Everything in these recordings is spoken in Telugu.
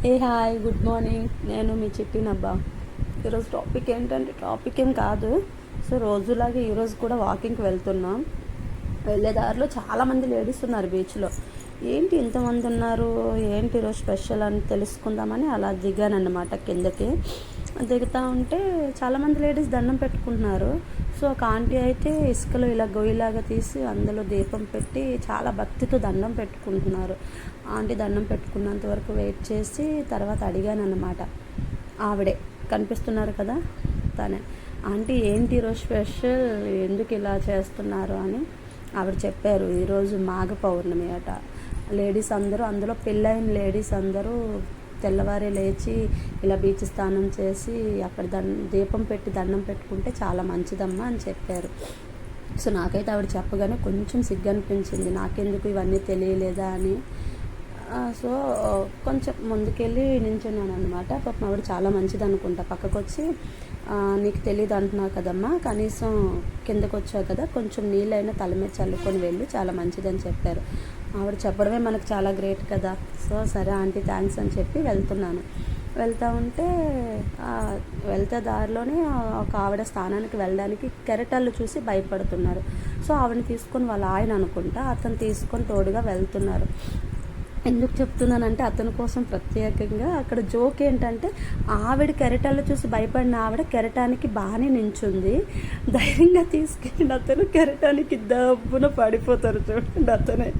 Hi good morning. నేను మీ చిట్టినబ్బా. ఈరోజు టాపిక్ ఏంటంటే టాపిక్ ఏం కాదు. సో రోజులాగే ఈరోజు కూడా వాకింగ్కి వెళ్తున్నాం. వెళ్ళే దారిలో చాలామంది లేడీస్ ఉన్నారు బీచ్లో. ఏంటి ఇంతమంది ఉన్నారు, ఏంటి ఈరోజు స్పెషల్ అని తెలుసుకుందామని అలా దిగానన్నమాట కిందకి. దిగుతూ ఉంటే చాలామంది లేడీస్ దండం పెట్టుకుంటున్నారు. సో ఒక ఆంటీ అయితే ఇసుకలో ఇలా గొయ్యిలాగా తీసి అందులో దీపం పెట్టి చాలా భక్తితో దండం పెట్టుకుంటున్నారు. ఆంటీ దండం పెట్టుకున్నంత వరకు వెయిట్ చేసి తర్వాత అడిగాను అన్నమాట. ఆవిడే కనిపిస్తున్నారు కదా, తనే. ఆంటీ ఏంటి ఈరోజు స్పెషల్, ఎందుకు ఇలా చేస్తున్నారు అని ఆవిడ చెప్పారు. ఈరోజు మాఘ పౌర్ణమి అట. లేడీస్ అందరూ, అందులో పెళ్ళైన లేడీస్ అందరూ తెల్లవారే లేచి ఇలా బీచ్ స్నానం చేసి అక్కడ దీపం పెట్టి దండం పెట్టుకుంటే చాలా మంచిదమ్మా అని చెప్పారు. సో నాకైతే ఆవిడ చెప్పగానే కొంచెం సిగ్గు అనిపించింది, నాకెందుకు ఇవన్నీ తెలియలేదా అని. సో కొంచెం ముందుకెళ్ళి నించున్నాను అనమాట. పాపం ఆవిడ చాలా మంచిది అనుకుంటా. పక్కకు వచ్చి నీకు తెలియదు అంటున్నావు కదమ్మా, కనీసం కిందకు వచ్చావు కదా, కొంచెం నీళ్ళైనా తల మీద చల్లుకొని వెళ్ళి, చాలా మంచిదని చెప్పారు. ఆవిడ చెప్పడమే మనకు చాలా గ్రేట్ కదా. సో సరే ఆంటీ థ్యాంక్స్ అని చెప్పి వెళ్తున్నాను. వెళ్తూ ఉంటే వెళ్తే దారిలోనే ఒక ఆవిడ స్థానానికి వెళ్ళడానికి కెరటాలు చూసి భయపడుతున్నారు. సో ఆవిడని తీసుకొని వాళ్ళ ఆయన అనుకుంటా, అతను తీసుకొని తోడుగా వెళ్తున్నారు. ఎందుకు చెప్తున్నానంటే అతని కోసం ప్రత్యేకంగా అక్కడ జోక్ ఏంటంటే, ఆవిడ కెరటాలు చూసి భయపడిన ఆవిడ కెరటానికి బాగానే నించుంది. ధైర్యంగా తీసుకెళ్ళిన అతను కెరటానికి దబ్బున పడిపోతారు చూడండి అతనే.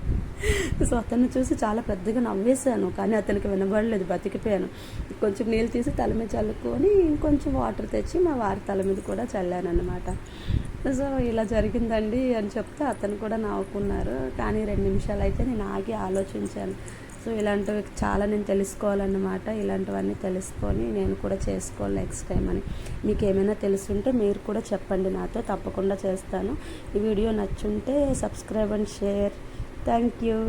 సో అతన్ని చూసి చాలా పెద్దగా నవ్వేశాను, కానీ అతనికి వినబడలేదు, బతికిపోయాను. కొంచెం నీళ్ళు తీసి తల మీద చల్లుకొని ఇంకొంచెం వాటర్ తెచ్చి మా వారి తల మీద కూడా చల్లాను అనమాట. సో ఇలా జరిగిందండి అని చెప్తే అతను కూడా నవ్వుకున్నారు. కానీ 2 నిమిషాలు అయితే నేను ఆగి ఆలోచించాను. సో ఇలాంటివి చాలా నేను తెలుసుకోవాలన్నమాట. ఇలాంటివన్నీ తెలుసుకొని నేను కూడా చేసుకోవాలి నెక్స్ట్ టైం అని. మీకు ఏమైనా తెలుసుంటే మీరు కూడా చెప్పండి, నాతో తప్పకుండా చేస్తాను. ఈ వీడియో నచ్చుంటే subscribe and share. Thank you.